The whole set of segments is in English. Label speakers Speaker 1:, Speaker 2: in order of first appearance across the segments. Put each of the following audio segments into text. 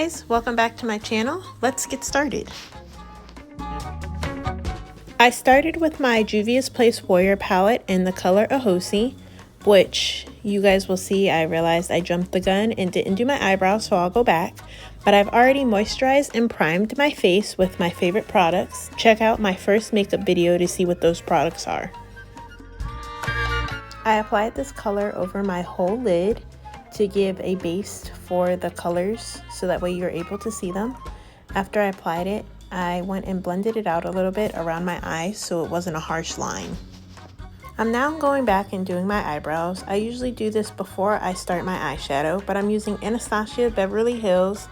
Speaker 1: guys, welcome back to my channel. Let's get started. I started with my Juvia's Place Warrior palette in the color Ahosi, which you guys will see I realized I jumped the gun and didn't do my eyebrows, so I'll go back. But I've already moisturized and primed my face with my favorite products. Check out my first makeup video to see what those products are. I applied this color over my whole lid to give a base for the colors so that way you're able to see them. After I applied it, I went and blended it out a little bit around my eyes so it wasn't a harsh line. I'm now going back and doing my eyebrows. I usually do this before I start my eyeshadow, but I'm using Anastasia Beverly Hills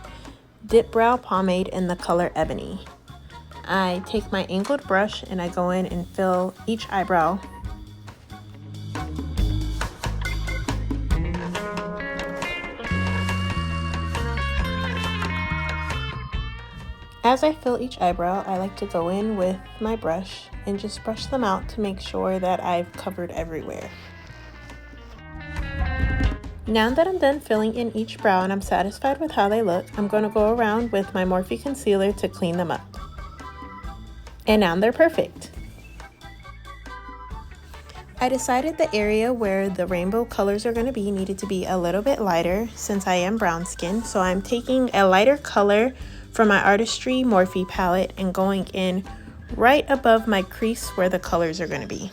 Speaker 1: Dip Brow Pomade in the color Ebony. I take my angled brush and I go in and fill each eyebrow. As I fill each eyebrow, I like to go in with my brush and just brush them out to make sure that I've covered everywhere. Now that I'm done filling in each brow and I'm satisfied with how they look, I'm going to go around with my Morphe Concealer to clean them up. And now they're perfect. I decided the area where the rainbow colors are going to be needed to be a little bit lighter since I am brown skin. So I'm taking a lighter color from my Artistry Morphe palette and going in right above my crease where the colors are going to be.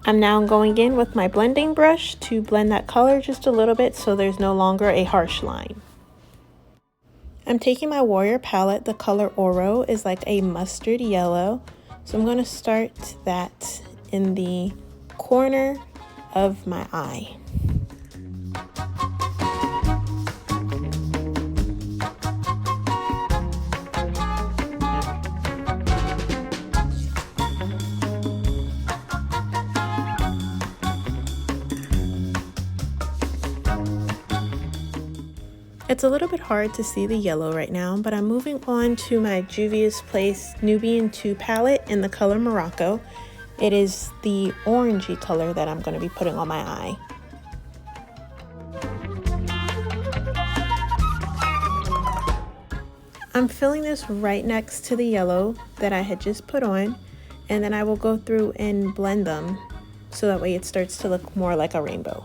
Speaker 1: I'm now going in with my blending brush to blend that color just a little bit so there's no longer a harsh line. I'm taking my Warrior palette. The color Oro is like a mustard yellow. So I'm going to start that in the corner of my eye. It's a little bit hard to see the yellow right now, but I'm moving on to my Juvia's Place Nubian 2 palette in the color Morocco. It is the orangey color that I'm going to be putting on my eye. I'm filling this right next to the yellow that I had just put on, and then I will go through and blend them so that way it starts to look more like a rainbow.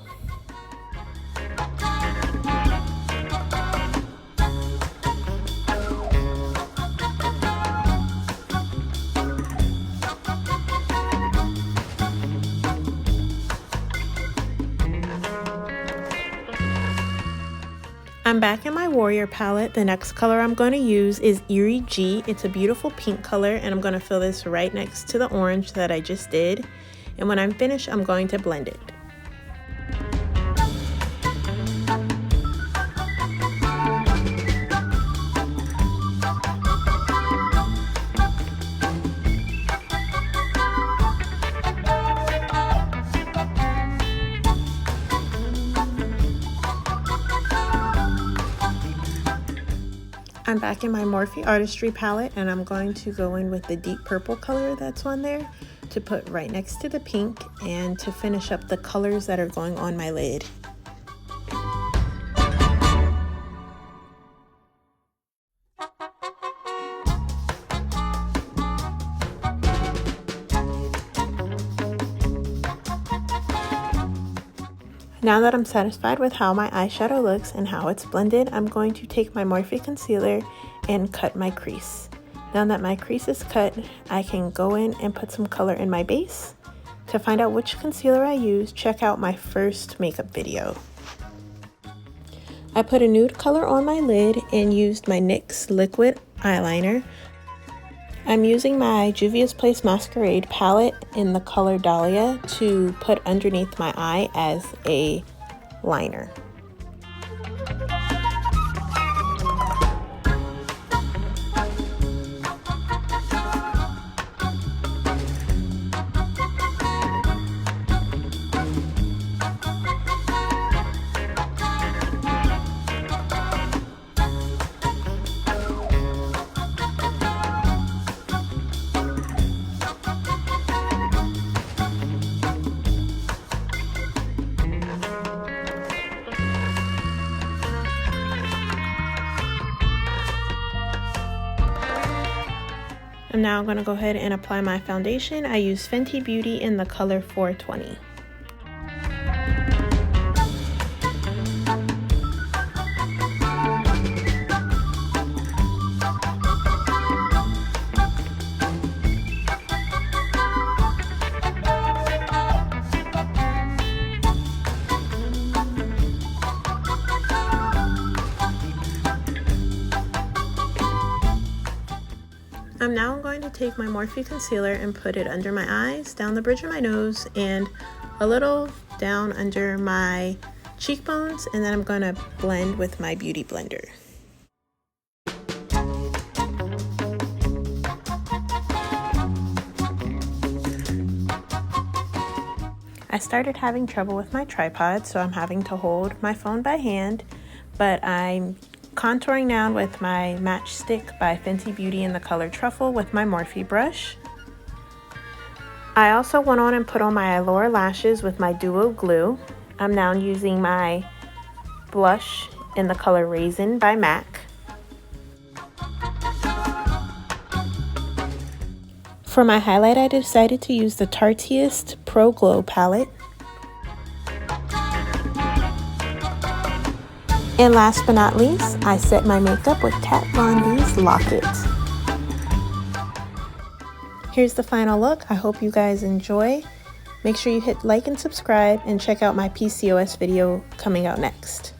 Speaker 1: I'm back in my Warrior palette. The next color I'm going to use is Eerie G. It's a beautiful pink color and I'm going to fill this right next to the orange that I just did. And when I'm finished, I'm going to blend it. I'm back in my Morphe Artistry palette and I'm going to go in with the deep purple color that's on there to put right next to the pink and to finish up the colors that are going on my lid. Now that I'm satisfied with how my eyeshadow looks and how it's blended, I'm going to take my Morphe Concealer and cut my crease. Now that my crease is cut, I can go in and put some color in my base. To find out which concealer I use, check out my first makeup video. I put a nude color on my lid and used my NYX liquid eyeliner. I'm using my Juvia's Place Masquerade palette in the color Dahlia to put underneath my eye as a liner. And now I'm going to go ahead and apply my foundation. I use Fenty Beauty in the color 420. I'm now going to take my Morphe Concealer and put it under my eyes, down the bridge of my nose, and a little down under my cheekbones, and then I'm going to blend with my Beauty Blender. I started having trouble with my tripod, so I'm having to hold my phone by hand, but I'm contouring now with my Matchstick by Fenty Beauty in the color Truffle with my Morphe brush. I also went on and put on my Eyelure lashes with my Duo Glue. I'm now using my blush in the color Raizan by MAC. For my highlight, I decided to use the Tarteist Pro Glow palette. And last but not least, I set my makeup with Kat Von D's Locket. Here's the final look. I hope you guys enjoy. Make sure you hit like and subscribe and check out my PCOS video coming out next.